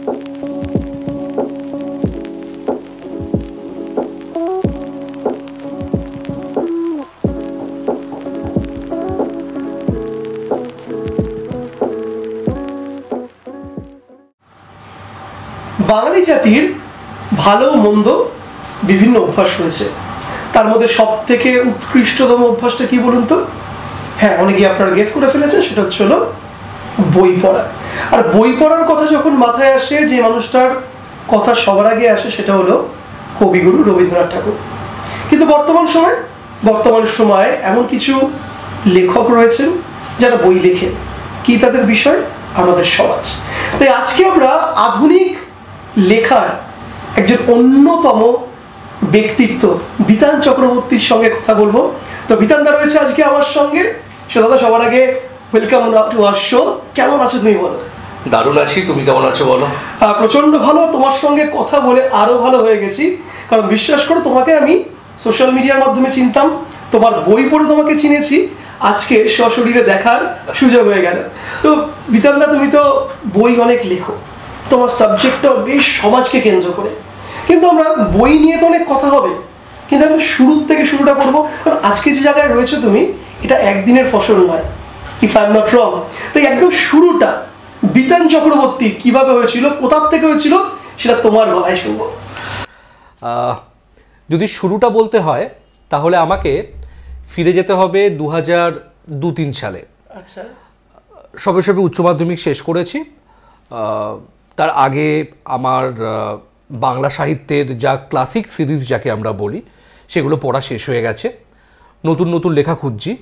বাঙালি জাতির ভালো মন্দ বিভিন্ন অভ্যাস রয়েছে, তার মধ্যে সব থেকে উৎকৃষ্টতম অভ্যাসটা কি বলুন তো? হ্যাঁ, অনেকেই আপনারা গেস করে ফেলেছেন, সেটা হচ্ছে হলো বই পড়া। আর বই পড়ার কথা যখন মাথায় আসে, যে মানুষটার কথা সবার আগে আসে সেটা হলো কবিগুরু রবীন্দ্রনাথ ঠাকুর। কিন্তু বর্তমান সময়ে এমন কিছু লেখক রয়েছেন যারা বই লেখেন। কি তাদের বিষয়? আমাদের সমাজ। তাই আজকে আমরা আধুনিক লেখার একজন অন্যতম ব্যক্তিত্ব বিতান চক্রবর্তীর সঙ্গে কথা বলবো। তো বিতান দা রয়েছে আজকে আমার সঙ্গে। দাদা, সবার আগে ওয়েলকাম টু আওয়ার শো। কেমন আছো তুমি, বলো? দারুণ আছি, তুমি কেমন আছো বলো? প্রচন্ড ভালো। তোমার সঙ্গে কথা বলে আরো ভালো হয়ে গেছি, কারণ বিশ্বাস করো, তোমাকে আমি সোশ্যাল মিডিয়ার মাধ্যমে চিনতাম, তোমার বই পড়ে তোমাকে চিনেছি, আজকে সশরীরে দেখার সুযোগ হয়ে গেল। তো বিতান দা, তুমি তো বই অনেক লেখো, তোমার সাবজেক্টটা বেশ সমাজকে কেন্দ্র করে, কিন্তু আমরা বই নিয়ে তো অনেক কথা হবে, কিন্তু আমি শুরুটা করবো, কারণ আজকে যে জায়গায় রয়েছে তুমি, এটা একদিনের ফসল নয়, if I am not wrong. তাই একদম শুরুটা বিতান চক্রবর্তী কিভাবে হয়েছিল, কোথার থেকে হয়েছিল, সেটা তোমার গলায় শুনবো। যদি শুরুটা বলতে হয় তাহলে আমাকে ফিরে যেতে হবে 2002-03 সালে। আচ্ছা। সবে উচ্চ মাধ্যমিক শেষ করেছি। তার আগে আমার বাংলা সাহিত্যের যা ক্লাসিক সিরিজ যাকে আমরা বলি, সেগুলো পড়া শেষ হয়ে গেছে। নতুন নতুন লেখা খুঁজছি,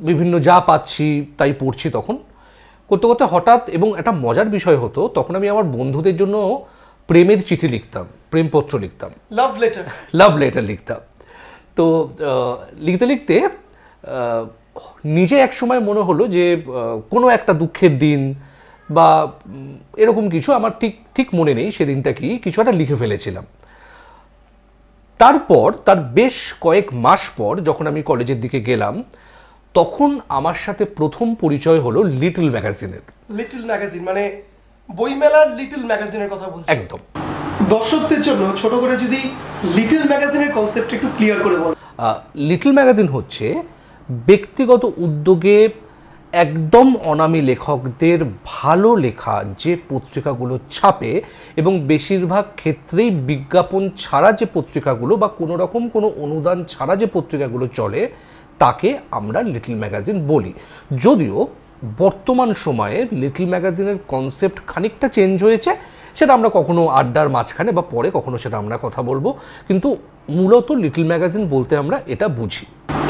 বিভিন্ন যা পাচ্ছি তাই পড়ছি। তখন করতে করতে হঠাৎ, এবং একটা মজার বিষয় হতো, তখন আমি আমার বন্ধুদের জন্য প্রেমের চিঠি লিখতাম, প্রেমপত্র লিখতাম, লাভ লেটার লিখতাম। তো লিখতে লিখতে নিজে এক সময় মনে হলো যে কোনো একটা দুঃখের দিন বা এরকম কিছু, আমার ঠিক মনে নেই সেদিনটা কি, কিছু একটা লিখে ফেলেছিলাম। তারপর তার বেশ কয়েক মাস পর যখন আমি কলেজের দিকে গেলাম, তখন আমার সাথে প্রথম পরিচয় হলো লিটল ম্যাগাজিনের। লিটল ম্যাগাজিন মানে বইমেলার লিটল ম্যাগাজিনের কথা বলছি? একদম। দর্শকদের জন্য ছোট করে যদি লিটল ম্যাগাজিনের কনসেপ্ট একটু ক্লিয়ার করে বল। লিটল ম্যাগাজিন হচ্ছে ব্যক্তিগত উদ্যোগে একদম অনামী লেখকদের ভালো লেখা যে পত্রিকাগুলো ছাপে, এবং বেশিরভাগ ক্ষেত্রেই বিজ্ঞাপন ছাড়া যে পত্রিকাগুলো বা কোনো রকম কোনো অনুদান ছাড়া যে পত্রিকাগুলো চলে, তাকে আমরা লিটল ম্যাগাজিন বলি। যদিও বর্তমান সময়ে লিটল ম্যাগাজিনের কনসেপ্ট খানিকটা চেঞ্জ হয়েছে, সেটা আমরা কখনো আড্ডার মাঝখানে বা পরে কখনো সেটা আমরা কথা বলবো, কিন্তু মূলত লিটল ম্যাগাজিন বলতে আমরা এটা বুঝি।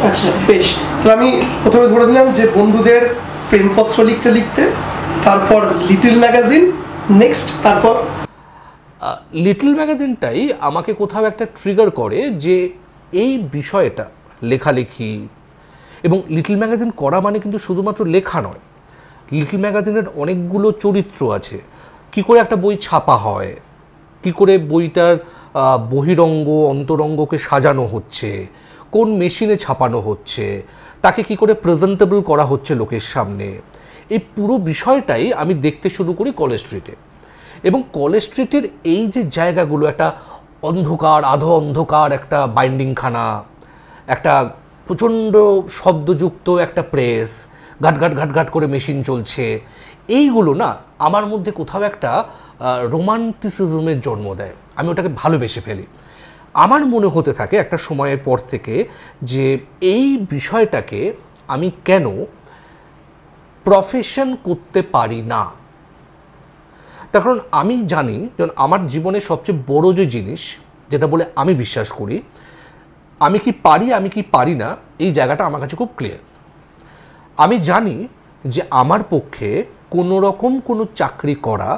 আচ্ছা, বেশ। তাহলে আমি প্রথমে ধরে দিলাম যে বন্ধুদের প্রেমপত্র লিখতে লিখতে, তারপর লিটল ম্যাগাজিন, নেক্সট তারপর লিটল ম্যাগাজিনটাই আমাকে কোথাও একটা ট্রিগার করে যে এই বিষয়টা লেখালেখি, এবং লিটল ম্যাগাজিন করা মানে কিন্তু শুধুমাত্র লেখা নয়। লিটল ম্যাগাজিনের অনেকগুলো চরিত্র আছে। কি করে একটা বই ছাপা হয়, কি করে বইটার বহিরঙ্গ অন্তরঙ্গকে সাজানো হচ্ছে, কোন মেশিনে ছাপানো হচ্ছে, তাকে কি করে প্রেজেন্টেবল করা হচ্ছে লোকের সামনে, এই পুরো বিষয়টাই আমি দেখতে শুরু করি কলেজ স্ট্রিটে। এবং কলেজ স্ট্রিটের এই যে জায়গাগুলো, একটা অন্ধকার, আধো অন্ধকার একটা বাইন্ডিংখানা, একটা প্রচণ্ড শব্দযুক্ত একটা প্রেস, ঘাট করে মেশিন চলছে, এইগুলো না আমার মধ্যে কোথাও একটা রোমান্টিসিজমের জন্ম দেয়। আমি ওটাকে ভালোবেসে ফেলি। আমার মনে হতে থাকে একটা সময়ের পর থেকে যে এই বিষয়টাকে আমি কেন প্রফেশন করতে পারি না। তার কারণ আমি জানি, যেমন আমার জীবনের সবচেয়ে বড় যে জিনিস, যেটা বলে আমি বিশ্বাস করি, আমি কি পারি আমি কি পারি না, এই জায়গাটা আমার কাছে খুব ক্লিয়ার। আমি জানি যে আমার পক্ষে কোনো রকম কোনো চাকরি করা,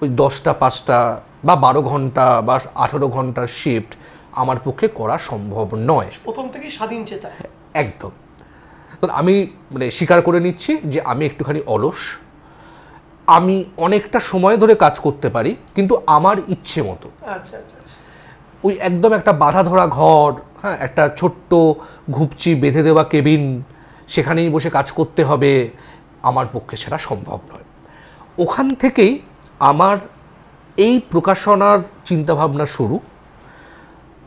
ওই 10টা 5টা বা 12 ঘন্টা বা 18 ঘন্টার শিফট আমার পক্ষে করা সম্ভব নয়। প্রথম থেকেই স্বাধীন চেতা। একদম। তো আমি স্বীকার করে নিচ্ছি যে আমি একটুখানি অলস। আমি অনেকটা সময় ধরে কাজ করতে পারি, কিন্তু আমার ইচ্ছে মতো। আচ্ছা আচ্ছা আচ্ছা। ওই একদম একটা বাধা ধরা ঘর, হ্যাঁ, একটা ছোট্ট ঘুপচি বেঁধে দেওয়া কেবিন, সেখানেই বসে কাজ করতে হবে, আমার পক্ষে সেটা সম্ভব নয়। ওখান থেকেই আমার এই প্রকাশনার চিন্তাভাবনা শুরু,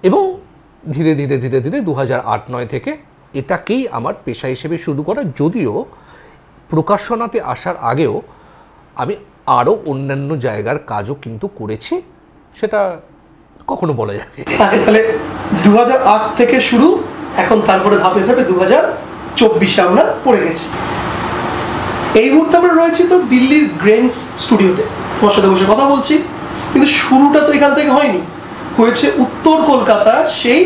এবং ধীরে ধীরে ধীরে ধীরে 2008-09 থেকে এটাকেই আমার পেশা হিসেবে শুরু করা, যদিও প্রকাশনাতে আসার আগেও আমি আরও অন্যান্য জায়গার কাজও কিন্তু করেছি, সেটা কখনো বলা যাবে। আচ্ছা, তাহলে 2008 থেকে শুরু, এখন তারপরে ধাপে ধাপে 2024 আমরা পড়ে গেছি। এই মুহূর্তে আমরা রয়েছি তো দিল্লির গ্রেন্স স্টুডিওতে, তোমার সাথে বসে কথা বলছি, কিন্তু শুরুটা তো এখান থেকে হয়নি, হয়েছে উত্তর কলকাতার সেই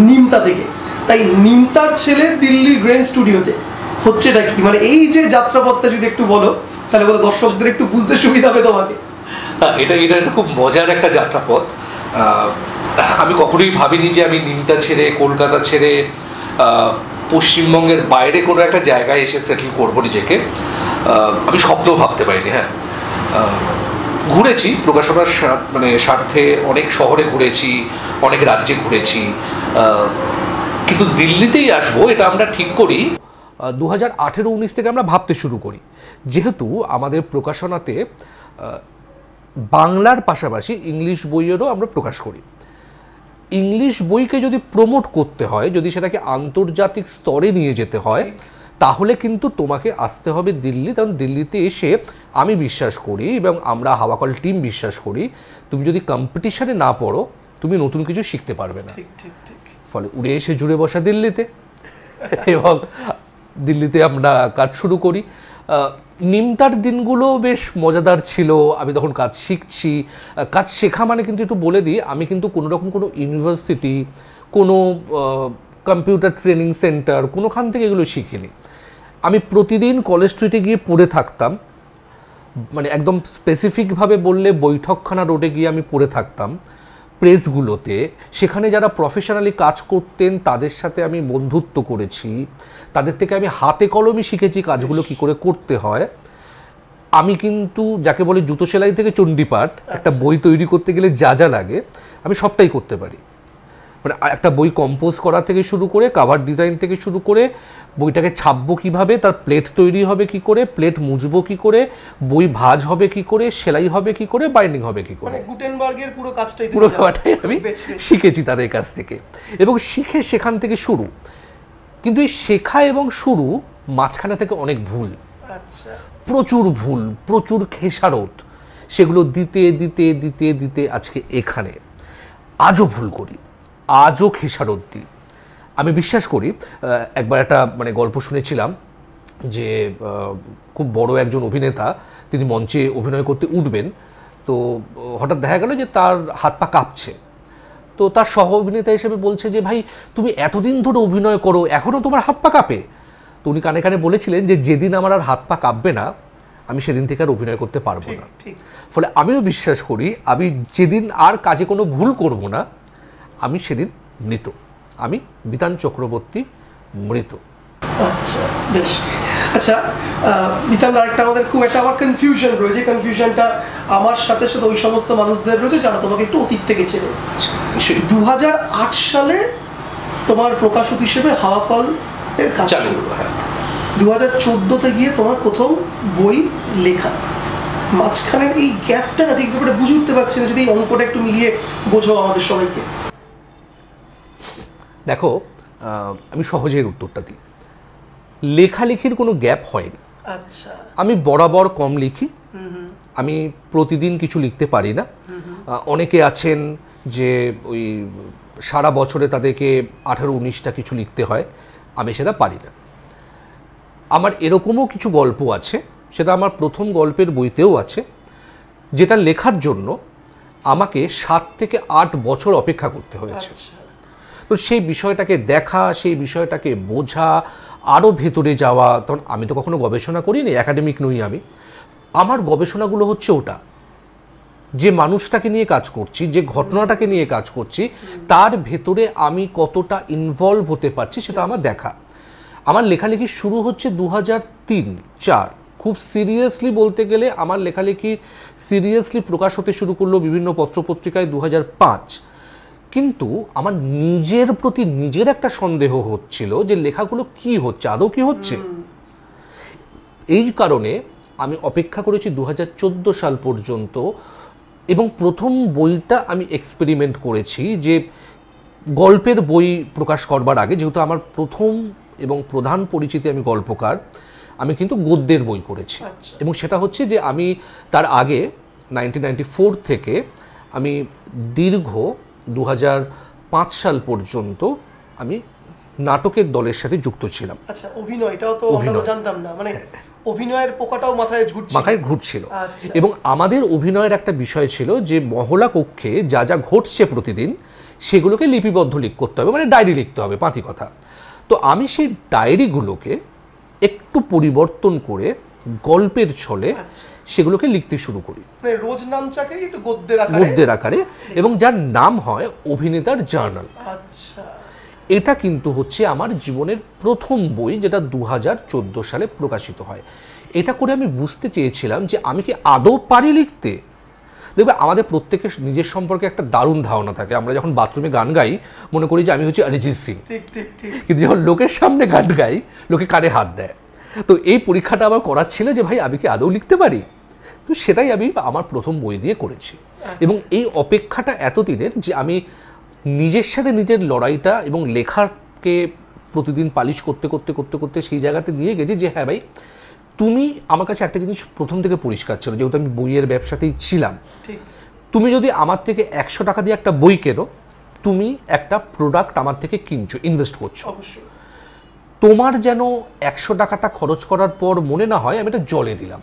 নিমতা থেকে। তাই নিমতার ছেলে দিল্লির গ্রেন্স স্টুডিওতে হচ্ছেটা কি, মানে এই যে যাত্রাপথটা যদি একটু বলো, তাহলে বলো দর্শকদের একটু বুঝতে সুবিধা হবে তোমাকে। এটা খুব মজার একটা যাত্রাপথ। আমি কখনোই ভাবিনি যে আমি নিমতা ছেড়ে, কলকাতা ছেড়ে পশ্চিমবঙ্গের বাইরে কোনো একটা জায়গায় এসে সেটেল করবো নিজেকে। আমি স্বপ্নও ভাবতে পারিনি। হ্যাঁ, ঘুরেছি প্রকাশনার মানে স্বার্থে, অনেক শহরে ঘুরেছি, অনেক রাজ্যে ঘুরেছি, কিন্তু দিল্লিতেই আসবো এটা আমরা ঠিক করি 2018-19 থেকে আমরা ভাবতে শুরু করি, যেহেতু আমাদের প্রকাশনাতে বাংলার পাশাপাশি ইংলিশ বইয়েরও আমরা প্রকাশ করি। ইংলিশ বইকে যদি প্রমোট করতে হয়, যদি সেটাকে আন্তর্জাতিক স্তরে নিয়ে যেতে হয়, তাহলে কিন্তু তোমাকে আসতে হবে দিল্লি। কারণ দিল্লিতে এসে আমি বিশ্বাস করি এবং আমরা হাওয়াকল টিম বিশ্বাস করি, তুমি যদি কম্পিটিশানে না পড়ো তুমি নতুন কিছু শিখতে পারবে না। ফলে উড়ে এসে জুড়ে বসা দিল্লিতে, এবং দিল্লিতে আমরা কাজ শুরু করি। নিমতার দিনগুলো বেশ মজাদার ছিল। আমি তখন কাজ শিখছি। কাজ শেখা মানে কিন্তু একটু বলে দিই, আমি কিন্তু কোনো রকম কোনো ইউনিভার্সিটি, কোনো কম্পিউটার ট্রেনিং সেন্টার, কোনোখান থেকে এগুলো শিখিনি। আমি প্রতিদিন কলেজ স্ট্রিটে গিয়ে পড়ে থাকতাম, মানে একদম স্পেসিফিকভাবে বললে বৈঠকখানা রোডে গিয়ে আমি পড়ে থাকতাম প্রেসগুলোতে। সেখানে যারা প্রফেশনালি কাজ করতেন তাদের সাথে আমি বন্ধুত্ব করেছি, তাদের থেকে আমি হাতে কলমে শিখেছি কাজগুলো কি করে করতে হয়। আমি কিন্তু যাকে বলে জুতো সেলাই থেকে চণ্ডীপাঠ, একটা বই তৈরি করতে গেলে যা যা লাগে আমি সবটাই করতে পারি। মানে একটা বই কম্পোজ করা থেকে শুরু করে, কাভার ডিজাইন থেকে শুরু করে, বইটাকে ছাপবো কীভাবে, তার প্লেট তৈরি হবে কি করে, প্লেট মুছবো কি করে, বই ভাঁজ হবে কি করে, সেলাই হবে কি করে, বাইন্ডিং হবে কি করে, গুটেনবার্গের পুরো কাজটাই, পুরো ব্যাপারটাই আমি শিখেছি তাদের কাছ থেকে, এবং শিখে সেখান থেকে শুরু। কিন্তু এই শেখা এবং শুরু মাঝখানে থেকে অনেক ভুল, প্রচুর ভুল, প্রচুর খেসারত, সেগুলো দিতে দিতে দিতে দিতে আজকে এখানে। আজও ভুল করি, আজও খেসারত দিই। আমি বিশ্বাস করি, একবার একটা মানে গল্প শুনেছিলাম যে খুব বড় একজন অভিনেতা, তিনি মঞ্চে অভিনয় করতে উঠবেন, তো হঠাৎ দেখা গেল যে তার হাত পা কাঁপছে। তো তার সহ অভিনেতা হিসেবে বলছে যে ভাই তুমি এতদিন ধরে অভিনয় করো, এখনও তোমার হাত পা কাঁপে? তো উনি কানে কানে বলেছিলেন যে যেদিন আমার আর হাত পা কাঁপবে না, আমি সেদিন থেকে আর অভিনয় করতে পারবো না। ফলে আমিও বিশ্বাস করি, আমি যেদিন আর কাজে কোনো ভুল করব না, আমি সেদিন মৃত। আমি বিতান চক্রবর্তী মৃত। আচ্ছা, বেশ। আচ্ছা বিতান, আরেকটা আমাদের খুব একটা আমার কনফিউশন রয়েছে, কনফিউশনটা আমার সাথে সাথে ওই সমস্ত মানুষদের রয়েছে যারা তোমাকে একটু অতীত থেকে চেনে। 2008 সালে তোমার প্রকাশক হিসেবে হাওয়াকল এর কাজ শুরু। 2014-তে গিয়ে তোমার প্রথম বই লেখা। মাঝখানের এই গ্যাপটা না ঠিক ব্যাপারে বুঝে উঠতে পারছি না, যদি এই অঙ্কটা একটু মিলিয়ে বোঝাও আমাদের সবাইকে। দেখো, আমি সহজের উত্তরটা দিই। লেখালেখির কোনো গ্যাপ হয়নি। আচ্ছা, আমি বরাবর কম লিখি, আমি প্রতিদিন কিছু লিখতে পারি না। অনেকে আছেন যে ওই সারা বছরে তাদেরকে 18-19টা কিছু লিখতে হয়, আমি সেটা পারি না। আমার এরকমও কিছু গল্প আছে, সেটা আমার প্রথম গল্পের বইতেও আছে, যেটা লেখার জন্য আমাকে 7 থেকে 8 বছর অপেক্ষা করতে হয়েছে। তো সেই বিষয়টাকে দেখা, সেই বিষয়টাকে বোঝা, আরও ভেতরে যাওয়া। তখন আমি তো কখনো গবেষণা করিনি, একাডেমিক নই আমি। আমার গবেষণাগুলো হচ্ছে ওটা, যে মানুষটাকে নিয়ে কাজ করছি, যে ঘটনাটাকে নিয়ে কাজ করছি, তার ভেতরে আমি কতটা ইনভলভ হতে পারছি সেটা আমার দেখা। আমার লেখালেখি শুরু হচ্ছে 2003-04। খুব সিরিয়াসলি বলতে গেলে আমার লেখালেখি সিরিয়াসলি প্রকাশ হতে শুরু করলো বিভিন্ন পত্রপত্রিকায় 2005। কিন্তু আমার নিজের প্রতি নিজের একটা সন্দেহ হচ্ছিল যে লেখাগুলো কি হচ্ছে, আদৌ কি হচ্ছে। এই কারণে আমি অপেক্ষা করেছি 2014 সাল পর্যন্ত, এবং প্রথম বইটা আমি এক্সপেরিমেন্ট করেছি যে গল্পের বই প্রকাশ করবার আগে, যেহেতু আমার প্রথম এবং প্রধান পরিচিতি আমি গল্পকার, আমি কিন্তু গদ্যের বই করেছি। এবং সেটা হচ্ছে যে আমি তার আগে 1994 থেকে আমি দীর্ঘ 2005 সাল পর্যন্ত আমি নাটকের দলের সাথে যুক্ত ছিলাম। আচ্ছা, অভিনয়টাও তো আমরা তো জানতাম না, মানে অভিনয়ের পোকাটাও মাথায় ঘুরছিল। এবং আমাদের অভিনয়ের একটা বিষয় ছিল যে মহলা কক্ষে যা যা ঘটছে প্রতিদিন সেগুলোকে লিপিবদ্ধ করতে হবে, মানে ডায়েরি লিখতে হবে, পাঁতি কথা। তো আমি সেই ডায়েরিগুলোকে একটু পরিবর্তন করে গল্পের ছলে সেগুলোকে লিখতে শুরু করি, মানে রোজ নামচাকে একটু গদ্যের আকারে, এবং যার নাম হয় অভিনেতার জার্নাল। আচ্ছা, এটা কিন্তু হচ্ছে আমার জীবনের প্রথম বই, যেটা 2014 সালে প্রকাশিত হয়। এটা করে আমি বুঝতে চেয়েছিলাম যে আমি কি আদৌ পারি লিখতে। দেখবে আমাদের প্রত্যেকের নিজের সম্পর্কে একটা দারুণ ধারণা থাকে। আমরা যখন বাথরুমে গান গাই মনে করি যে আমি হচ্ছে অরিজিৎ সিং, কিন্তু যখন লোকের সামনে গান গাই লোকে কানে হাত দেয়। তো এই পরীক্ষাটা আমার করার ছিল যে ভাই আমি কি আদৌ লিখতে পারি। তো সেটাই আমি আমার প্রথম বই দিয়ে করেছি। এবং এই অপেক্ষাটা এতদিনের যে আমি নিজের সাথে নিজের লড়াইটা এবং লেখাকে প্রতিদিন পালিশ করতে করতে করতে করতে সেই জায়গাতে নিয়ে গেছি যে হ্যাঁ ভাই, তুমি আমার কাছে একটা জিনিস প্রথম থেকে পরিষ্কার ছিল, যেহেতু আমি বইয়ের ব্যবসাতেই ছিলাম, তুমি যদি আমার থেকে 100 টাকা দিয়ে একটা বই কেনো, তুমি একটা প্রোডাক্ট আমার থেকে কিনছো, ইনভেস্ট করছো। তোমার যেন 100 টাকাটা খরচ করার পর মনে না হয় আমি এটা জলে দিলাম।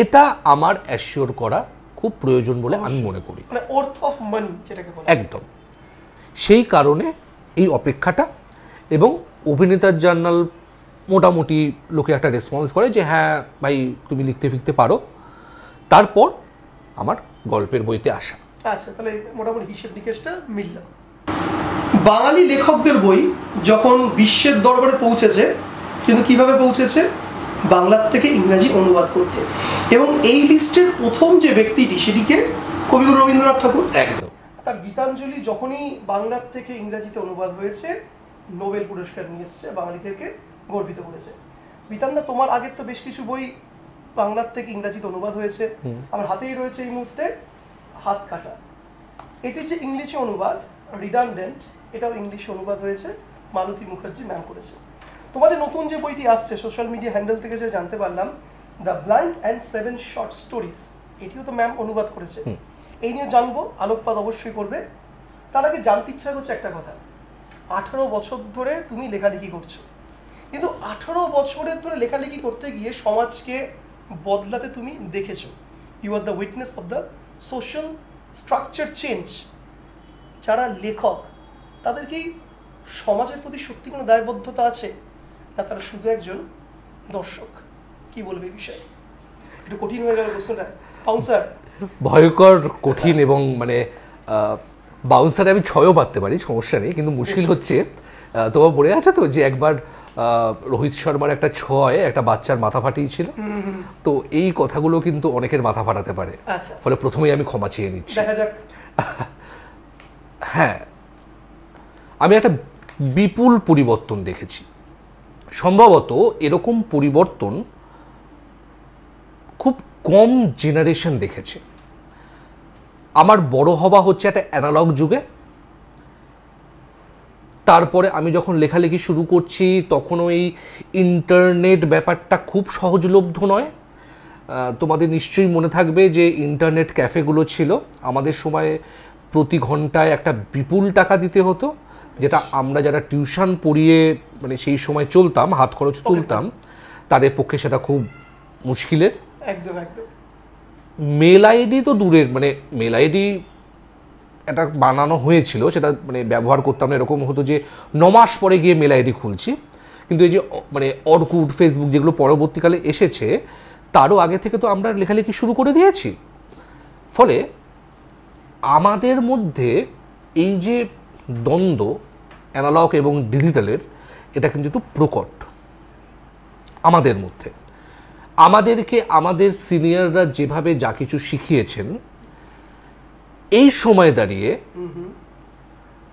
এটা আমার অ্যাসিওর করা খুব প্রয়োজন বলে আমি মনে করি, মানে ওর্থ অফ মানি যেটাকে বলে। একদম সেই কারণে এই অপেক্ষাটা। এবং অভিনেতার জার্নাল মোটামুটি লোকে একটা রেসপন্স করে যে হ্যাঁ ভাই তুমি লিখতে ফিখতে পারো। তারপর আমার গল্পের বইতে আসা। আচ্ছা, তাহলে মোটামুটি হিসেব নিকেশটা মিলল। বাঙালি লেখকদের বই যখন বিশ্বের দরবারে পৌঁছেছে, কিন্তু কিভাবে পৌঁছেছে? বাংলার থেকে ইংরাজি অনুবাদ করতে। এবং এই লিস্টের প্রথম যে ব্যক্তিটি সেটিকে কবিগুরু রবীন্দ্রনাথ ঠাকুর। একদম। তার গীতাঞ্জলি যখনই বাংলার থেকে ইংরাজিতে অনুবাদ হয়েছে, নোবেল পুরস্কার নিয়ে এসেছে, বাঙালিদেরকে গর্বিত করেছে। বিতানদা, তোমার আগের তো বেশ কিছু বই বাংলার থেকে ইংরাজিতে অনুবাদ হয়েছে। আমার হাতেই রয়েছে এই মুহূর্তে হাত কাটা। এটির যে ইংলিশে অনুবাদ রিডান্ডেন্ট, এটাও ইংলিশে অনুবাদ হয়েছে, মালতী মুখার্জি ম্যাম করেছে। তোমাদের নতুন যে বইটি আসছে সোশ্যাল মিডিয়া হ্যান্ডেল থেকে যে জানতে পারলাম, the blind and 7 short stories, এটিও তো ম্যাম অনুবাদ করেছে। এই নিয়ে জানবো, আলোকপাত অবশ্যই করবে। তার আগে জানতে ইচ্ছা করছে একটা কথা, 18 বছর ধরে তুমি লেখালেখি করছো, কিন্তু 18 বছরের ধরে লেখালেখি করতে গিয়ে সমাজকে বদলাতে তুমি দেখেছো। You are the witness of the social structure change. যারা লেখক তাদের কি সমাজের প্রতি সত্যি কোনো দায়বদ্ধতা আছে, না তারা শুধু একজন দর্শক? কি বলবে এই বিষয়ে? একটু কঠিন হয়ে গেল প্রশ্নটা, বাউন্সার। ভয়ঙ্কর কঠিন, এবং মানে বাউন্সারে আমি 6ও পারতে পারি, সমস্যা নেই, কিন্তু মুশকিল হচ্ছে তোমার মনে আছে তো যে একবার রোহিত শর্মার একটা 6 একটা বাচ্চার মাথা ফাটিয়েছিল। তো এই কথাগুলো কিন্তু অনেকের মাথা ফাটাতে পারে। ফলে প্রথমেই আমি ক্ষমা চেয়ে নিচ্ছি। দেখা যাক। হ্যাঁ, আমি একটা বিপুল পরিবর্তন দেখেছি। সম্ভবত এরকম পরিবর্তন খুব কম জেনারেশন দেখেছে। আমার বড় হওয়া হচ্ছে একটা অ্যানালগ যুগে। তারপরে আমি যখন লেখালেখি শুরু করছি তখনও এই ইন্টারনেট ব্যাপারটা খুব সহজলভ্য নয়। তোমাদের নিশ্চয়ই মনে থাকবে যে ইন্টারনেট ক্যাফেগুলো ছিল আমাদের সময়ে, প্রতি ঘন্টায় একটা বিপুল টাকা দিতে হতো, যেটা আমরা যারা টিউশন পড়িয়ে মানে সেই সময় চলতাম, হাত খরচ তুলতাম, তাদের পক্ষে সেটা খুব মুশকিলের। একদম একদম। মেল আইডি তো দূরের, মানে মেল আইডি এটা বানানো হয়েছিল, সেটা মানে ব্যবহার করতাম না। এরকম হতো যে 9 মাস পরে গিয়ে মেল আইডি খুলছি। কিন্তু এই যে মানে অর্কুট, ফেসবুক যেগুলো পরবর্তীকালে এসেছে, তারও আগে থেকে তো আমরা লেখালেখি শুরু করে দিয়েছি। ফলে আমাদের মধ্যে এই যে দ্বন্দ্ব অ্যানালগ এবং ডিজিটালের, এটা কিন্তু একটু প্রকট আমাদের মধ্যে। আমাদেরকে আমাদের সিনিয়ররা যেভাবে যা কিছু শিখিয়েছেন, এই সময় দাঁড়িয়ে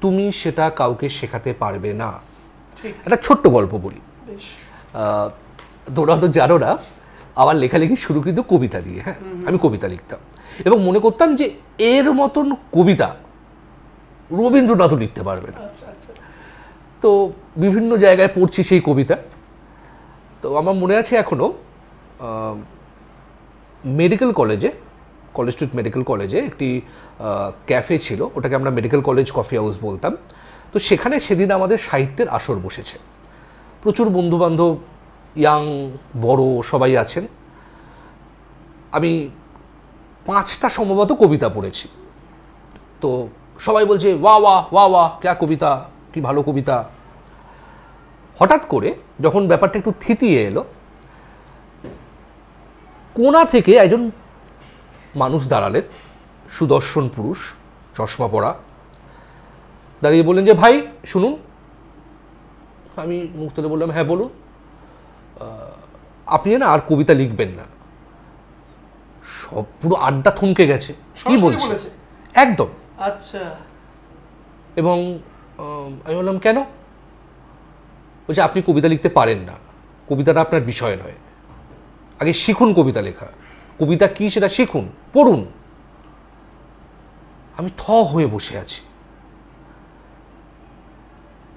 তুমি সেটা কাউকে শেখাতে পারবে না। একটা ছোট্ট গল্প বলি, তোমরা তো জানো না, আমার লেখালেখি শুরু কিন্তু কবিতা দিয়ে। হ্যাঁ, আমি কবিতা লিখতাম এবং মনে করতাম যে এর মতন কবিতা রবীন্দ্রনাথও লিখতে পারবে না। তো বিভিন্ন জায়গায় পড়ছি সেই কবিতা। তো আমার মনে আছে এখনও মেডিকেল কলেজে, কলেজ স্ট্রিট মেডিকেল কলেজে একটি ক্যাফে ছিল, ওটাকে আমরা মেডিকেল কলেজ কফি হাউস বলতাম। তো সেখানে সেদিন আমাদের সাহিত্যের আসর বসেছে, প্রচুর বন্ধুবান্ধব, ইয়াং বড় সবাই আছেন। আমি 5টা সম্ভবত কবিতা পড়েছি। তো সবাই বলছে ওয়া ওয়া ওয়া ওয়া, ক্যা কবিতা, কি ভালো কবিতা। হঠাৎ করে যখন ব্যাপারটা একটু থিতিয়ে এলো, কোণা থেকে একজন মানুষ দাঁড়ালেন, সুদর্শন পুরুষ, চশমা পরা, দাঁড়িয়ে বললেন যে ভাই শুনুন। আমি মুখ তুলে বললাম হ্যাঁ বলুন। আপনি না আর কবিতা লিখবেন না। সব পুরো আড্ডা থমকে গেছে, কি বলছে একদম। আচ্ছা। এবং আমি বললাম কেন? বলছে আপনি কবিতা লিখতে পারেন না, কবিতাটা আপনার বিষয় নয়, আগে শিখুন কবিতা লেখা, কবিতা কি সেটা শিখুন, পড়ুন। আমি থ হয়ে বসে আছি।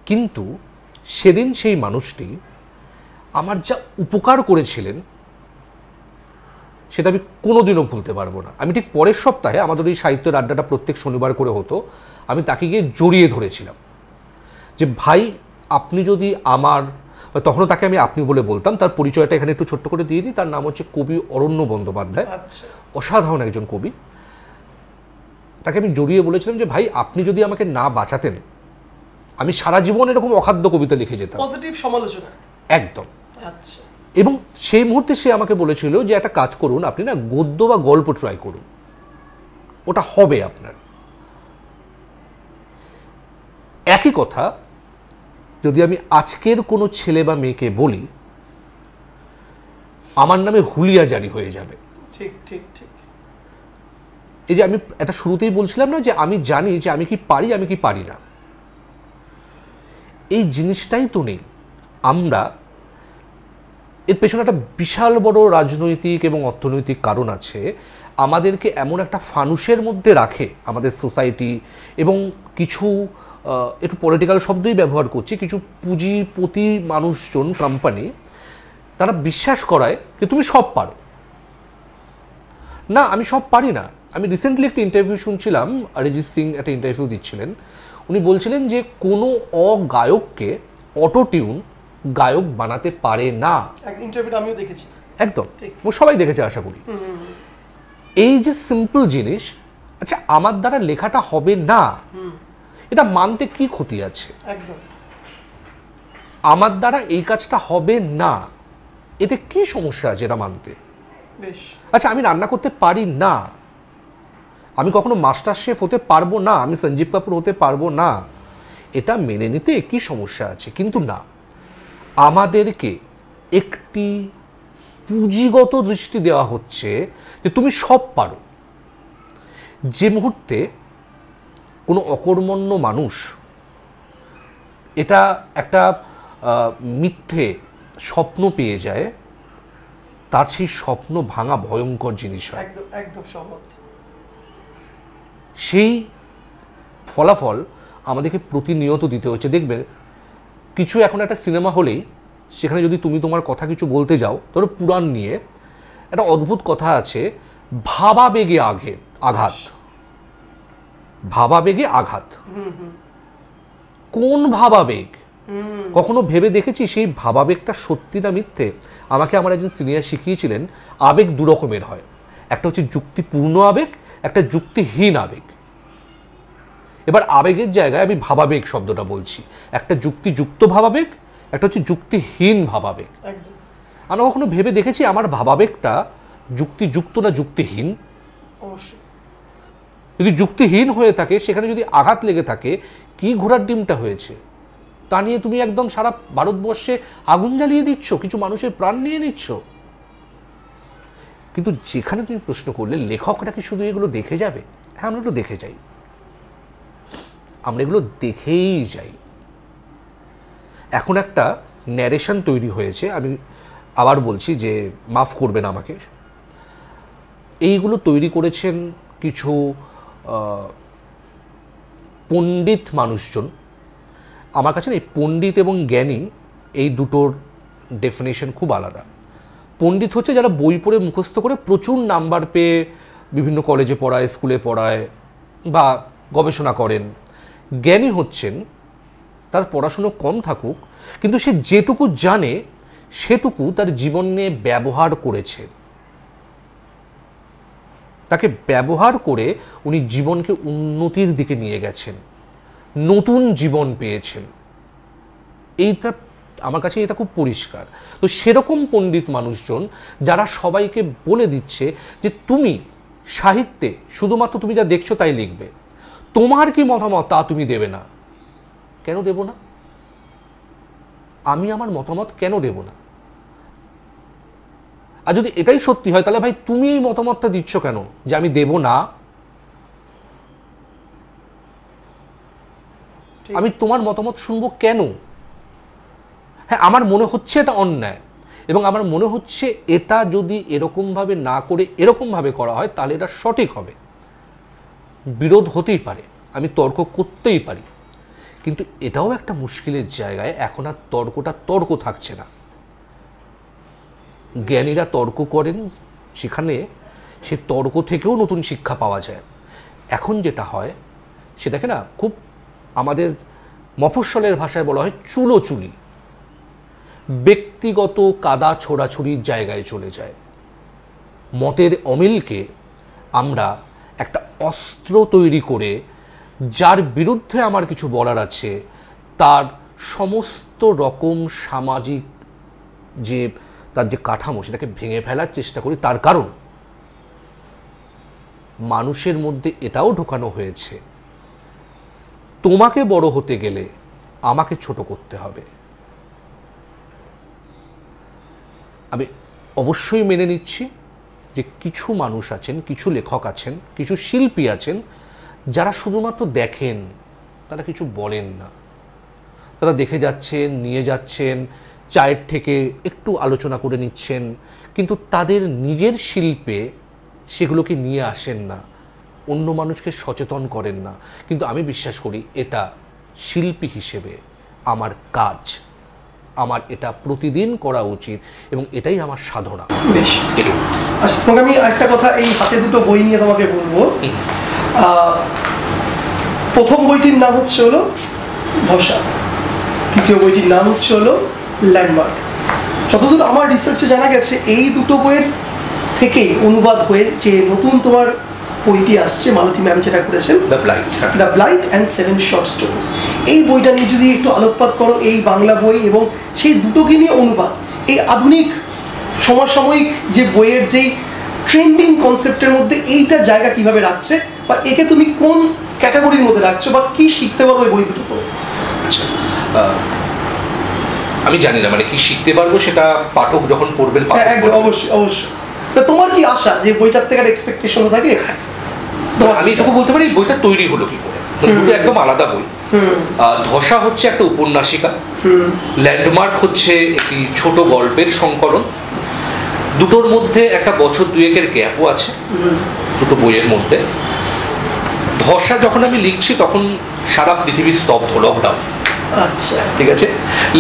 কিন্তু সেদিন সেই মানুষটি আমার যা উপকার করেছিলেন সেটা আমি কোনোদিনও ভুলতে পারবো না। আমি ঠিক পরের সপ্তাহে, আমাদের এই সাহিত্যের আড্ডাটা প্রত্যেক শনিবার করে হতো, আমি তাকে গিয়ে জড়িয়ে ধরেছিলাম যে ভাই আপনি যদি আমার, তখনও তাকে আমি আপনি বলে বলতাম, তার পরিচয়টা এখানে একটু ছোট্ট করে দিয়ে দিই। তার নাম হচ্ছে কবি অরণ্য বন্দ্যোপাধ্যায়, অসাধারণ একজন কবি। তাকে আমি জড়িয়ে বলেছিলাম যে ভাই আপনি যদি আমাকে না বাঁচাতেন, আমি সারা জীবন এরকম অখাদ্য কবিতা লিখে যেতাম। পজিটিভ সমালোচনা একদম। আচ্ছা। এবং সেই মুহূর্তে সে আমাকে বলেছিল যে একটা কাজ করুন, আপনি না গদ্য বা গল্প ট্রাই করুন, ওটা হবে আপনার। একই কথা যদি আমি আজকের কোনো ছেলে বা মেয়েকে বলি, আমার নামে হুলিয়া জারি হয়ে যাবে। ঠিক ঠিক ঠিক। এই যে আমি একটা শুরুতেই বলছিলাম না যে আমি জানি যে আমি কি পারি, আমি কি পারি না, এই জিনিসটাই তো নেই। আমরা এর পেছনে একটা বিশাল বড় রাজনৈতিক এবং অর্থনৈতিক কারণ আছে। আমাদেরকে এমন একটা ফানুষের মধ্যে রাখে আমাদের সোসাইটি, এবং কিছু একটু পলিটিক্যাল শব্দই ব্যবহার করছি, কিছু পুঁজিপতি মানুষজন, কোম্পানি, তারা বিশ্বাস করায় যে তুমি সব পারো। না, আমি সব পারি না। আমি রিসেন্টলি একটা ইন্টারভিউ শুনছিলাম, অরিজিৎ সিং একটা ইন্টারভিউ দিচ্ছিলেন। উনি বলছিলেন যে কোনো অগায়ককে অটো টিউন গায়ক বানাতে পারে না। ইন্টারভিউটা আমিও দেখেছি। একদম, সবাই দেখেছে আশা করি। এই যে সিম্পল জিনিস, আচ্ছা আমার দ্বারা লেখাটা হবে না, এটা মানতে কি ক্ষতি আছে? একদম। আমার দ্বারা এই কাজটা হবে না, এতে কি সমস্যা আছে এটা মানতে? বেশ। আচ্ছা আমি রান্না করতে পারি না, আমি কখনো মাস্টার শেফ হতে পারবো না, আমি সঞ্জীব কাপুর হতে পারবো না, এটা মেনে নিতে কি সমস্যা আছে? কিন্তু না, আমাদেরকে একটি পুঁজিগত দৃষ্টি দেওয়া হচ্ছে যে তুমি সব পারো। যে মুহূর্তে কোনো অকর্মণ্য মানুষ এটা একটা মিথ্যে স্বপ্ন পেয়ে যায়, তার সেই স্বপ্ন ভাঙা ভয়ঙ্কর জিনিস হয়। একদম একদম সহমত। সেই ফলাফল আমাদেরকে প্রতিনিয়ত দিতে হচ্ছে। দেখবেন কিছু এখন একটা সিনেমা হলেই সেখানে যদি তুমি তোমার কথা কিছু বলতে যাও, ধরো পুরাণ নিয়ে, একটা অদ্ভুত কথা আছে, ভাবাবেগে আঘাত, ভাবাবেগে আঘাত। কোন ভাবাবেগ? কখনো ভেবে দেখেছি সেই ভাবাবেগটা সত্যি না মিথ্যে? আমাকে আমার একজন সিনিয়র শিখিয়েছিলেন আবেগ দু রকমের হয়, একটা হচ্ছে যুক্তিপূর্ণ আবেগ, একটা যুক্তিহীন আবেগ। এবার আবেগের জায়গায় আমি ভাবাবেগ শব্দটা বলছি। একটা যুক্তিযুক্ত ভাবাবেগ, একটা হচ্ছে যুক্তিহীন ভাবাবেগ। আমরা কখনো ভেবে দেখেছি আমার ভাবাবেগটা যুক্তিযুক্ত না যুক্তিহীন? অবশ্যই। যদি যুক্তিহীন হয়ে থাকে, সেখানে যদি আঘাত লেগে থাকে, কি ঘোড়ার ডিমটা হয়েছে তা নিয়ে তুমি একদম সারা ভারতবর্ষে আগুন জ্বালিয়ে দিচ্ছ, কিছু মানুষের প্রাণ নিয়ে নিচ্ছ। কিন্তু যেখানে তুমি প্রশ্ন করলে লেখকরা কি শুধু এগুলো দেখে যাবে? হ্যাঁ, আমরা এগুলো দেখে যাই, আমরা এগুলো দেখেই যাই। এখন একটা ন্যারেশন তৈরি হয়েছে, আমি আবার বলছি যে মাফ করবেন আমাকে, এইগুলো তৈরি করেছেন কিছু পণ্ডিত মানুষজন। আমার কাছে না এই পণ্ডিত এবং জ্ঞানী এই দুটোর ডেফিনেশন খুব আলাদা। পণ্ডিত হচ্ছে যারা বই পড়ে মুখস্থ করে প্রচুর নাম্বার পেয়ে বিভিন্ন কলেজে পড়ায়, স্কুলে পড়ায় বা গবেষণা করেন। জ্ঞানী হচ্ছেন তার পড়াশুনো কম থাকুক কিন্তু সে যেটুকু জানে সেটুকু তার জীবনে ব্যবহার করেছে, তাকে ব্যবহার করে উনি জীবনকে উন্নতির দিকে নিয়ে গেছেন, নতুন জীবন পেয়েছেন। এইটা আমার কাছে এটা খুব পরিষ্কার। তো সেরকম পণ্ডিত মানুষজন যারা সবাইকে বলে দিচ্ছে যে তুমি সাহিত্যে শুধুমাত্র তুমি যা দেখছো তাই লিখবে, তোমার কি মতামত তা তুমি দেবে না। কেন দেব না? আমি আমার মতামত কেন দেব না? আর যদি এটাই সত্যি হয় তাহলে ভাই তুমি এই মতামতটা দিচ্ছ কেন যে আমি দেব না? আমি তোমার মতামত শুনবো কেন? হ্যাঁ, আমার মনে হচ্ছে এটা অন্যায় এবং আমার মনে হচ্ছে এটা যদি এরকমভাবে না করে এরকমভাবে করা হয় তাহলে এটা সঠিক হবে। বিরোধ হতেই পারে, আমি তর্ক করতেই পারি, কিন্তু এটাও একটা মুশকিলের জায়গায় এখন আর তর্কটা তর্ক থাকছে না। জ্ঞানীরা তর্ক করেন, সেখানে সে তর্ক থেকেও নতুন শিক্ষা পাওয়া যায়। এখন যেটা হয় সেটাকে না খুব আমাদের মফস্বলের ভাষায় বলা হয় চুলোচুলি, ব্যক্তিগত কাদা ছোড়াছুড়ির জায়গায় চলে যায়। মতের অমিলকে আমরা একটা অস্ত্র তৈরি করে যার বিরুদ্ধে আমার কিছু বলার আছে তার সমস্ত রকম সামাজিক যে তার যে কাঠামো সেটাকে ভেঙে ফেলার চেষ্টা করি। তার কারণ মানুষের মধ্যে এটাও ঢোকানো হয়েছে তোমাকে বড় হতে গেলে আমাকে ছোট করতে হবে। আমি অবশ্যই মেনে নিচ্ছি যে কিছু মানুষ আছেন, কিছু লেখক আছেন, কিছু শিল্পী আছেন যারা শুধুমাত্র দেখেন, তারা কিছু বলেন না। তারা দেখে যাচ্ছেন, নিয়ে যাচ্ছেন, চায়ের থেকে একটু আলোচনা করে নিচ্ছেন, কিন্তু তাদের নিজের শিল্পে সেগুলোকে নিয়ে আসেন না, অন্য মানুষকে সচেতন করেন না। কিন্তু আমি বিশ্বাস করি এটা শিল্পী হিসেবে আমার কাজ, আমার এটা প্রতিদিন করা উচিত এবং এটাই আমার সাধনা। বেশ, আচ্ছা, তোমাকে আমি একটা কথা এই হাতে দুটো বই নিয়ে তোমাকে বলবো। প্রথম বইটির নাম হচ্ছে হলো ধসা, দ্বিতীয় বইটির নাম হচ্ছে হলো ল্যান্ডমার্ক। যতদূর আমার রিসার্চে জানা গেছে এই দুটো বইয়ের থেকেই অনুবাদ হয়ে যে নতুন তোমার বইটি আসছে, মালতী ম্যাম যেটা করেছেন, the blight and 7 short stories, এই বইটা নিয়ে যদি একটু আলোকপাত করো। এই বাংলা বই এবং সেই দুটোকে নিয়ে অনুবাদ, এই আধুনিক সমসাময়িক যে বইয়ের যেই ট্রেন্ডিং কনসেপ্টের মধ্যে এইটা জায়গা কিভাবে রাখছে, বা একে তুমি কোন ক্যাটাগরির মধ্যে রাখছো, বা কি শিখতে পারো এই বই দুটো পড়ে? আচ্ছা, আমি জানি না মানে কি শিখতে পারবো সেটা পাঠক যখন পড়বেন। একদম, অবশ্যই অবশ্যই। তোমার কি আশা যে বইটার থেকে এক্সপেকটেশন থাকে? আমি এটুকু বলতে পারি বইটা তৈরি হলো কি করে। দুটো একদম আলাদা বই। ধসা হচ্ছে একটা উপন্যাসিকা, ল্যান্ডমার্ক হচ্ছে একটি ছোট গল্পের সংকলন। দুটোর মধ্যে একটা বছর দুয়েকের গ্যাপও আছে দুটো বইয়ের মধ্যে। ধসা যখন আমি লিখছি তখন সারা পৃথিবী স্তব্ধ, লকডাউন। আচ্ছা, ঠিক আছে।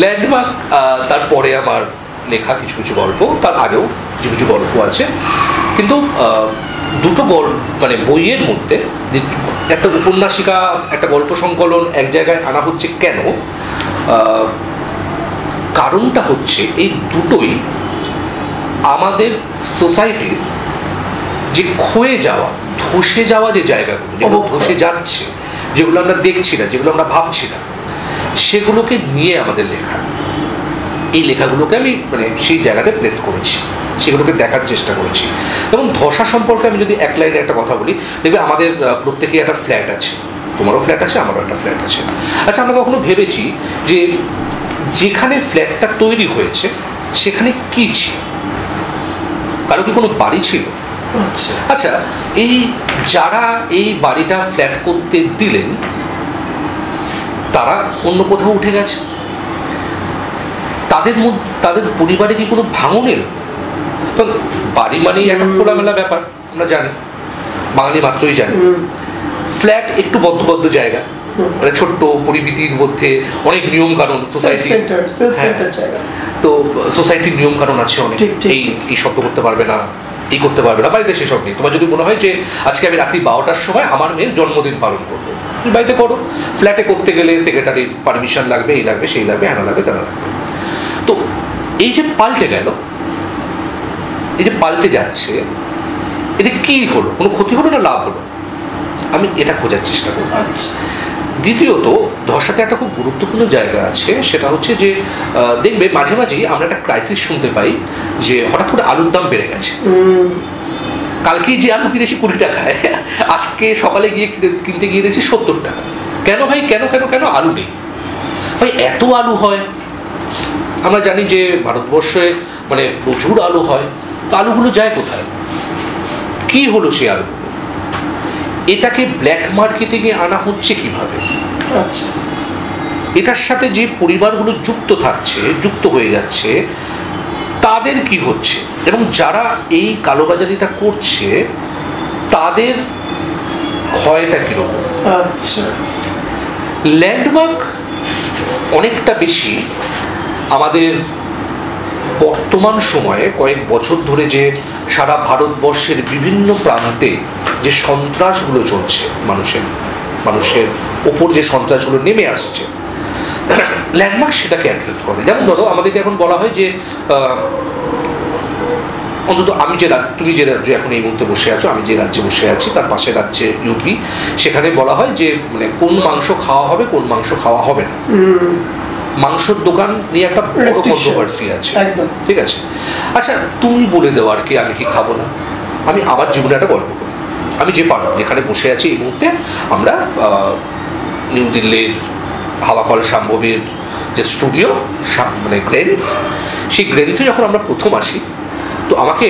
ল্যান্ডমার্ক তারপরে আমার লেখা কিছু কিছু গল্প, তার আগেও কিছু কিছু গল্প আছে। কিন্তু দুটো মানে বইয়ের মধ্যে যে একটা উপন্যাসিকা, একটা গল্প সংকলন এক জায়গায় আনা হচ্ছে কেন, কারণটা হচ্ছে এই দুটোই আমাদের সোসাইটির যে ক্ষয়ে যাওয়া, ধসে যাওয়া যে জায়গাগুলো, যেগুলো ধসে যাচ্ছে, যেগুলো আমরা দেখছি না, যেগুলো আমরা ভাবছি না, সেগুলোকে নিয়ে আমাদের লেখা। এই লেখাগুলোকে আমি মানে সেই জায়গাতে প্লেস করেছি, সেগুলোকে দেখার চেষ্টা করেছি। এবং ধসা সম্পর্কে আমি যদি এক লাইনে একটা কথা বলি, দেখবে আমাদের প্রত্যেকেই একটা ফ্ল্যাট আছে, তোমারও ফ্ল্যাট আছে, আমারও একটা ফ্ল্যাট আছে। আচ্ছা, আমরা কখনো ভেবেছি যে যেখানে ফ্ল্যাটটা তৈরি হয়েছে সেখানে কি ছিল? কারো কি কোনো বাড়ি ছিল? আচ্ছা, এই যারা এই বাড়িটা ফ্ল্যাট করতে দিলেন তারা অন্য কোথাও উঠে গেছে, তাদের পরিবারে কি কোনো ভাঙন এলো? তো বাড়ি মানেই একটা খোলামেলা ব্যাপার, আমরা জানি, বাঙালি মাত্রই জানি। ফ্ল্যাট একটু বদ্ধ জায়গা, মানে ছোট্ট পরিমিতির মধ্যে অনেক নিয়ম কানুন, সোসাইটি, তো সোসাইটির নিয়ম কানুন আছে অনেক, এই শব্দ করতে পারবে না, এই করতে পারবে না। বাড়িতে সেসব নেই। তোমার যদি মনে হয় যে আজকে আমি রাত্রি 12টার সময় আমার মেয়ের জন্মদিন পালন করবো, তুমি বাড়িতে করো। ফ্ল্যাটে করতে গেলে সেক্রেটারির পারমিশন লাগবে, এই লাগবে, সেই লাগবে, হ্যানা লাগবে, তেনা লাগবে। তো এই যে পাল্টে গেল, এই যে পাল্টে যাচ্ছে, এতে কি হলো? কোনো ক্ষতি হলো না লাভ হলো? আমি এটা খোঁজার চেষ্টা করব। দ্বিতীয়ত, ধর্ষাতে একটা খুব গুরুত্বপূর্ণ জায়গা আছে, সেটা হচ্ছে যে দেখবে মাঝে মাঝেই আমরা একটা ক্রাইসিস শুনতে পাই যে হঠাৎ করে আলুর দাম বেড়ে গেছে। কালকে যে আলু কিনেছি 20 টাকায়, আজকে সকালে গিয়ে কিনতে গিয়ে দেখছি 70 টাকা। কেন ভাই? কেন কেন কেন আলু নেই ভাই? এত আলু হয়, আমরা জানি যে ভারতবর্ষে মানে প্রচুর আলু হয়, তো আলুগুলো যায় কোথায়? কি হলো সেই আলুগুলো? এটাকে ব্ল্যাক মার্কেটিংয়ে আনা হচ্ছে কিভাবে? আচ্ছা, এটার সাথে যে পরিবারগুলো যুক্ত হয়ে যাচ্ছে, তাদের কি হচ্ছে? এবং যারা এই কালোবাজারিটা করছে তাদের ক্ষয়টা কিরকম? আচ্ছা, ল্যান্ডমার্ক অনেকটা বেশি আমাদের বর্তমান সময়ে কয়েক বছর ধরে যে সারা ভারতবর্ষের বিভিন্ন প্রান্তে যে সন্ত্রাসগুলো চলছে, মানুষের ওপর যে সন্ত্রাসগুলো নেমে আসছে, ল্যান্ডমার্ক সেটাকে অ্যাড্রেস করে। যেমন ধরো, আমাদেরকে এখন বলা হয় যে অন্তত তুমি যে রাজ্যে এখন এই মুহূর্তে বসে আছো, আমি যে রাজ্যে বসে আছি তার পাশের রাজ্যে ইউপি, সেখানে বলা হয় যে মানে কোন মাংস খাওয়া হবে, কোন মাংস খাওয়া হবে না। মাংসের দোকান নিয়ে একটা বড় কন্ট্রোভার্সি আছে, ঠিক আছে? আচ্ছা, তুমি বলে দেওয়া আর কি, আমি কি খাবো না? আমি আমার জীবনে একটা গল্প করি। আমি যেখানে বসে আছি এই মুহূর্তে, আমরা নিউ দিল্লির হাওয়াকল শাম্ভবীর যে স্টুডিও, মানে গ্রেন্স, সেই গ্রেন্সে যখন আমরা প্রথম আসি, তো আমাকে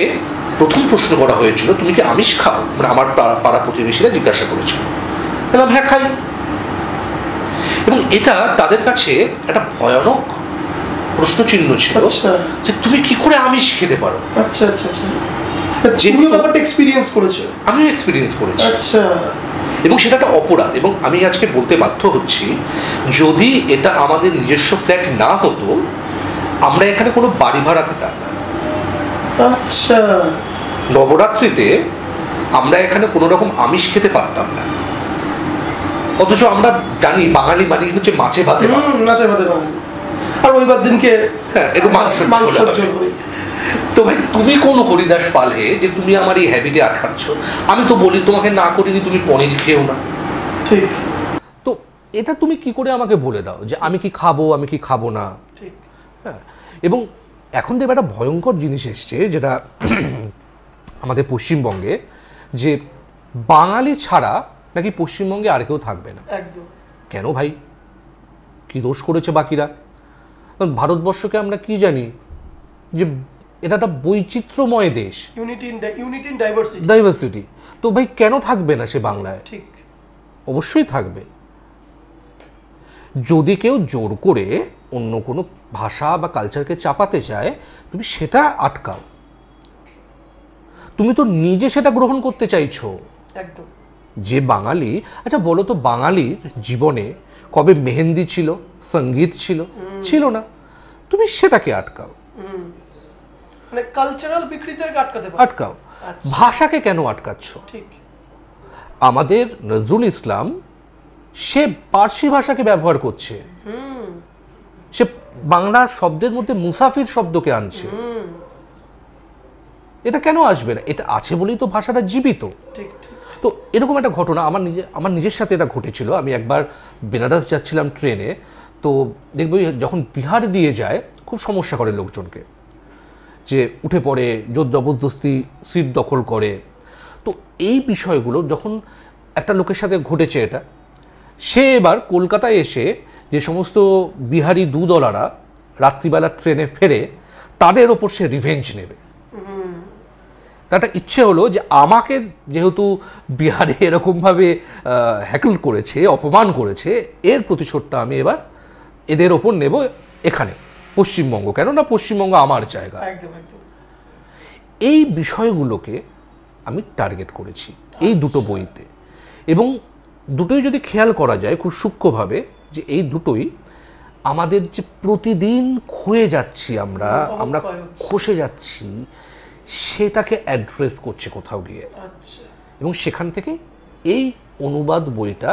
প্রথম প্রশ্ন করা হয়েছিল, তুমি কি আমিষ খাও? মানে আমার পাড়া প্রতিবেশীরা জিজ্ঞাসা করেছিল। বললাম হ্যাঁ, খাই। এবং এটা তাদের কাছে একটা ভয়ানক প্রশ্নচিহ্ন ছিল যে তুমি কি করে আমিষ খেতে পারো? আচ্ছা আচ্ছা আচ্ছা, যেগুলো ব্যাপারটা এক্সপেরিয়েন্স করেছো? আমিও এক্সপেরিয়েন্স করেছি। আচ্ছা। এবং সেটা একটা অপরাধ। এবং আমি আজকে বলতে বাধ্য হচ্ছি, যদি এটা আমাদের নিজস্ব ফ্ল্যাট না হতো, আমরা এখানে কোনো বাড়ি ভাড়া পেতাম না। আচ্ছা। নবরাত্রিতে আমরা এখানে কোনো রকম আমিষ খেতে পারতাম না, অথচ আমরা জানি বাঙালি মানে হচ্ছে মাছে ভাতে বাঙালি, আর রবিবার দিনকে একটু মাংস হবে। তো ভাই, তুমি কোন হরিদাস পাল হে যে তুমি আমার এই হ্যাবিটে আটকাচ্ছ? আমি তো বলি তোমাকে না করিনি, তুমি পনির খেও না। ঠিক। তো এটা তুমি কি করে আমাকে বলে দাও যে আমি কি খাবো, আমি কি খাবো না? ঠিক। হ্যাঁ। এবং এখন দেখবে একটা ভয়ঙ্কর জিনিস এসছে, যেটা আমাদের পশ্চিমবঙ্গে, যে বাঙালি ছাড়া নাকি পশ্চিমবঙ্গে আর কেউ থাকবে না। একদম। কেন ভাই? কি দোষ করেছে বাকিরা? ভারতবর্ষকে আমরা কি জানি যে এটা একটা বৈচিত্র্যময় দেশ, ইউনিটি ইন ডাইভার্সিটি। তো ভাই কেন থাকবে না সে বাংলায়? ঠিক, অবশ্যই থাকবে। যদি কেউ জোর করে অন্য কোনো ভাষা বা কালচারকে চাপাতে চায়, তুমি সেটা আটকাও। তুমি তো নিজে সেটা গ্রহণ করতে চাইছো। একদম। যে বাঙালি, আচ্ছা বলো তো, বাঙালির জীবনে কবে মেহেন্দি ছিল, সঙ্গীত ছিল না? তুমি সেটাকে আটকাও। মানে কালচারাল বিকৃতিকে আটকাও। ভাষাকে কেন আটকাচ্ছ? ঠিক। আমাদের নজরুল ইসলাম, সে পার্সি ভাষাকে ব্যবহার করছে, সে বাংলার শব্দের মধ্যে মুসাফির শব্দকে আনছে। এটা কেন আসবে না? এটা আছে বলেই তো ভাষাটা জীবিত। ঠিক। তো এরকম একটা ঘটনা আমার নিজের সাথে এটা ঘটেছিল। আমি একবার বেনারস যাচ্ছিলাম ট্রেনে, তো দেখবো যখন বিহার দিয়ে যায় খুব সমস্যা করে লোকজনকে, যে উঠে পড়ে, জোর জবরদস্তি সিট দখল করে। তো এই বিষয়গুলো যখন একটা লোকের সাথে ঘটেছে, এটা সে এবার কলকাতায় এসে যে সমস্ত বিহারি দুদলারা রাত্রিবেলা ট্রেনে ফেরে, তাদের ওপর সে রিভেঞ্জ নেবে। তার একটা ইচ্ছে হলো যে আমাকে যেহেতু বিহারে এরকমভাবে হ্যাকল করেছে, অপমান করেছে, এর প্রতিশোধটা আমি এবার এদের ওপর নেব এখানে। পশ্চিমবঙ্গ কেন না, পশ্চিমবঙ্গ আমার জায়গা। একদম একদম। এই বিষয়গুলোকে আমি টার্গেট করেছি এই দুটো বইতে, এবং দুটোই যদি খেয়াল করা যায় খুব সূক্ষ্মভাবে, যে এই দুটোই আমাদের যে প্রতিদিন ক্ষয়ে যাচ্ছি আমরা খসে যাচ্ছি, সেটাকে অ্যাড্রেস করছে কোথাও গিয়ে। আচ্ছা। এবং সেখান থেকে এই অনুবাদ বইটা,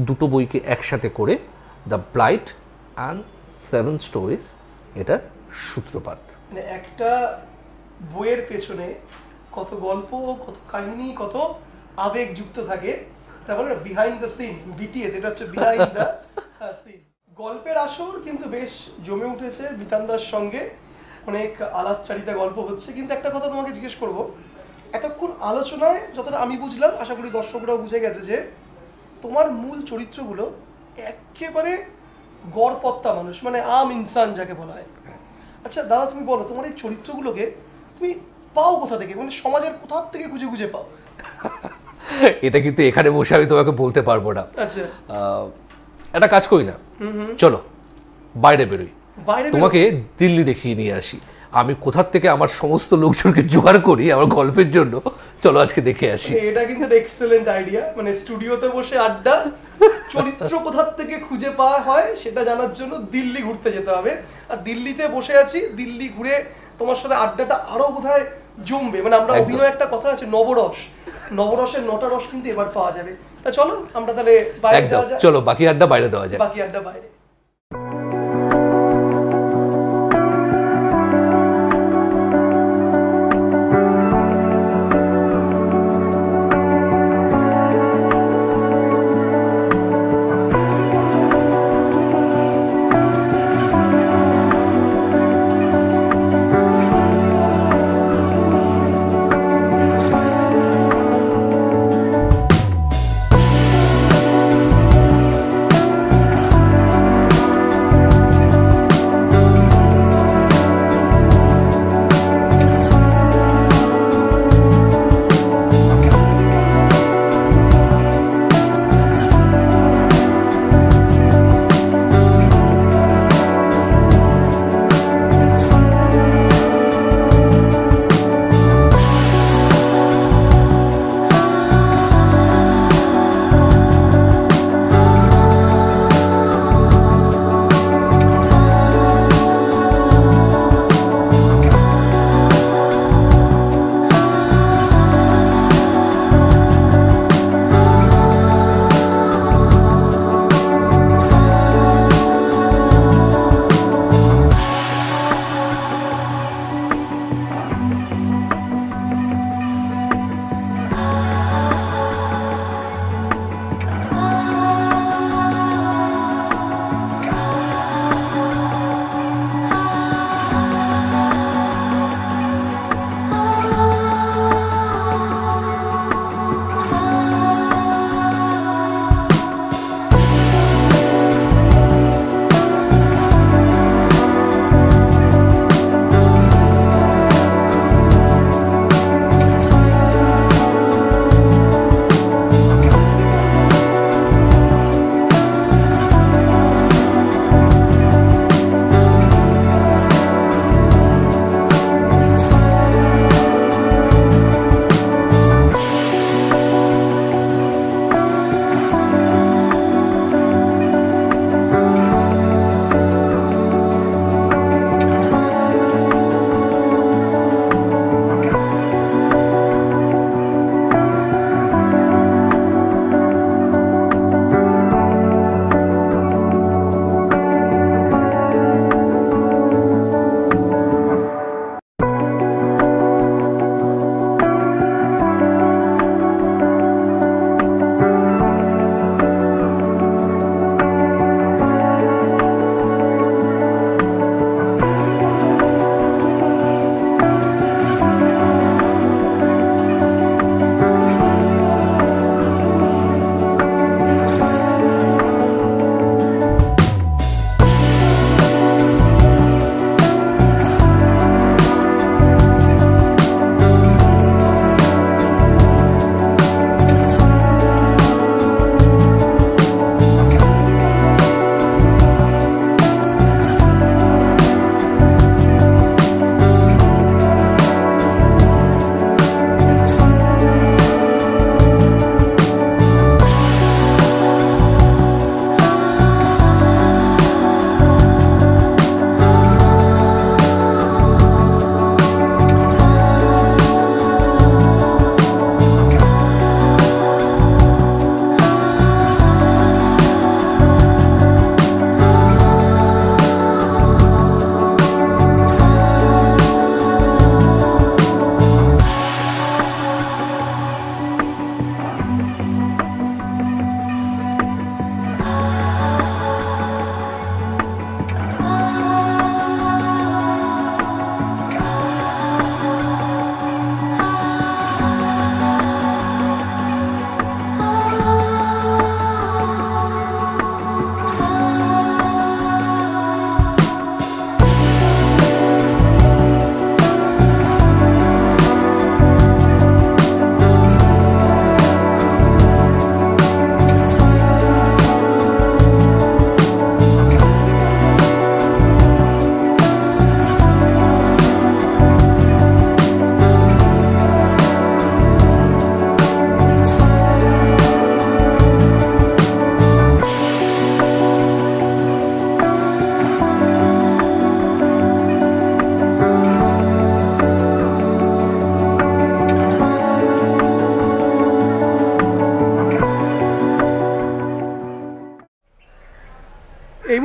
দুটো বইকে একসাথে করে দ্য ব্লাইট অ্যান্ড 7 স্টোরিজ, এটার সূত্রপাত। মানে একটা বইয়ের পেছনে কত গল্প, কত কাহিনী, কত আবেগ যুক্ত থাকে, তারপরে বিহাইন্ড দ্য সিন, বিটিএস, এটা হচ্ছে বিহাইন্ড দ্য সিন। গল্পের আসর কিন্তু বেশ জমে উঠেছে বিতানদার সঙ্গে, অনেক আলাপচারিতা গল্প হচ্ছে। কিন্তু একটা কথা তোমাকে জিজ্ঞেস করব, এতক্ষণ আলোচনায় যতটা আমি বুঝলাম, আশা করি দর্শকরাও বুঝে গেছে যে তোমার মূল চরিত্রগুলো একেবারে গড়পত্তা মানুষ, মানে আম ইনসান যাকে বলা হয়। আচ্ছা দাদা, তুমি বলো তোমার এই চরিত্রগুলোকে তুমি পাও কোথা থেকে, মানে সমাজের কোথা থেকে খুঁজে খুঁজে পাও? এটা কিন্তু এখানে বসে আমি তোমাকে বলতে পারবো না। আচ্ছা, একটা কাজ করি না, চলো বাইরে বেরোই, বাইরে তোমাকে দিল্লি দেখিয়ে নিয়ে আসি। আমি কোথা থেকে আমার সমস্ত লোকজনকে জোগাড় করি আমার গল্পের জন্য, চলো আজকে দেখে আসি। এটা কিন্তু এক্সেলেন্ট আইডিয়া, মানে স্টুডিওতে বসে আড্ডা, চরিত্র কোথা থেকে খুঁজে পাওয়া হয় সেটা জানার জন্য দিল্লি ঘুরতে যেতে হবে। আর দিল্লিতে বসে আছি, দিল্লি ঘুরে তোমার সাথে আড্ডাটা আরো বোধহয় জমবে। মানে আমরা অভিনয়, একটা কথা আছে নবরস, নবরসের 9টা রস কিন্তু এবার পাওয়া যাবে। তা চলো আমরা তাহলে বাইরে যাওয়া যায়। চলো বাকি আড্ডা বাইরে দেওয়া যায়। বাকি আড্ডা বাইরে।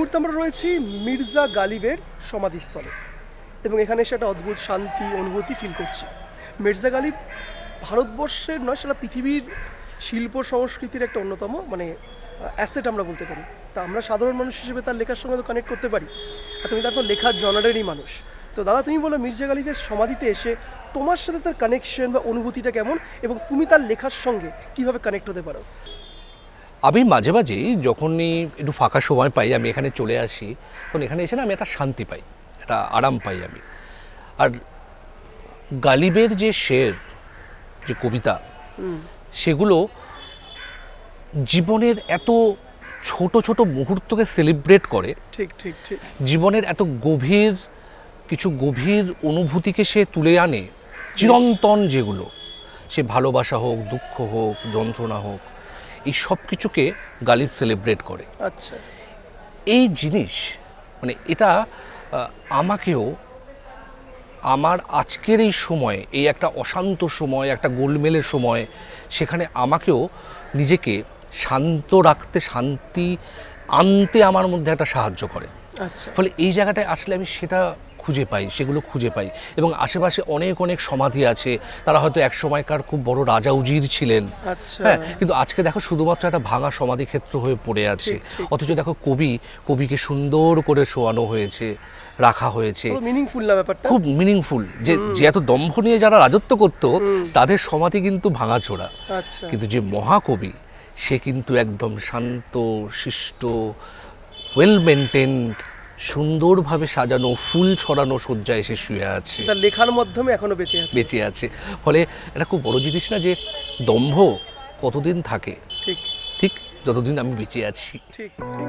মুহূর্তে আমরা রয়েছি মির্জা গালিবের সমাধিস্থলে এবং এখানে এসে একটা অদ্ভুত শান্তি অনুভূতি ফিল করছি। মির্জা গালিব ভারতবর্ষের নয়, সেটা পৃথিবীর শিল্প সংস্কৃতির একটা অন্যতম অ্যাসেট আমরা বলতে পারি। তা আমরা সাধারণ মানুষ হিসেবে তার লেখার সঙ্গে তো কানেক্ট করতে পারি, আর তুমি তারপর লেখার জনারেরই মানুষ। তো দাদা, তুমি বলো মির্জা গালিবের সমাধিতে এসে তোমার সাথে তার কানেকশন বা অনুভূতিটা কেমন, এবং তুমি তার লেখার সঙ্গে কীভাবে কানেক্ট হতে পারো? আমি মাঝে মাঝেই যখনই একটু ফাঁকা সময় পাই আমি এখানে চলে আসি, তখন এখানে এসে না আমি একটা শান্তি পাই, একটা আরাম পাই আমি। আর গালিবের যে শের, যে কবিতা, সেগুলো জীবনের এত ছোট ছোট মুহূর্তকে সেলিব্রেট করে। ঠিক ঠিক ঠিক। জীবনের এত গভীর কিছু গভীর অনুভূতিকে সে তুলে আনে, চিরন্তন যেগুলো, সে ভালোবাসা হোক, দুঃখ হোক, যন্ত্রণা হোক, এই সব কিছুকে গালিব সেলিব্রেট করে। আচ্ছা, এই জিনিস মানে এটা আমাকেও আমার আজকের এই সময়ে, এই একটা অশান্ত সময়, একটা গোলমেলের সময়, সেখানে আমাকেও নিজেকে শান্ত রাখতে, শান্তি আনতে আমার মধ্যে একটা সাহায্য করে। আচ্ছা। ফলে এই জায়গাটায় আসলে আমি সেটা খুঁজে পাই, সেগুলো খুঁজে পাই। এবং আশেপাশে অনেক অনেক সমাধি আছে, তারা হয়তো এক সময়কার খুব বড় রাজা উজির ছিলেন, আচ্ছা। হ্যাঁ, কিন্তু আজকে দেখো শুধুমাত্র একটা ভাঙা সমাধি ক্ষেত্র হয়ে পড়ে আছে। অথচ দেখো কবিকে সুন্দর করে শোয়ানো হয়েছে, রাখা হয়েছে, মিনিংফুল না ব্যাপারটা, খুব মিনিংফুল। যে এত দম্ভ নিয়ে যারা রাজত্ব করত তাদের সমাধি কিন্তু ভাঙাচোরা। আচ্ছা। কিন্তু যে মহাকবি, সে কিন্তু একদম শান্ত শিষ্ট, ওয়েল মেনটেন্ড, সুন্দরভাবে সাজানো, ফুল ছড়ানো শয্যায় এসে শুয়ে আছে, তার লেখার মাধ্যমে এখনো বেঁচে আছে। ফলে এটা খুব বড় জিনিস না, যে দম্ভ কতদিন থাকে, ঠিক ঠিক যতদিন আমি বেঁচে আছি। ঠিক ঠিক।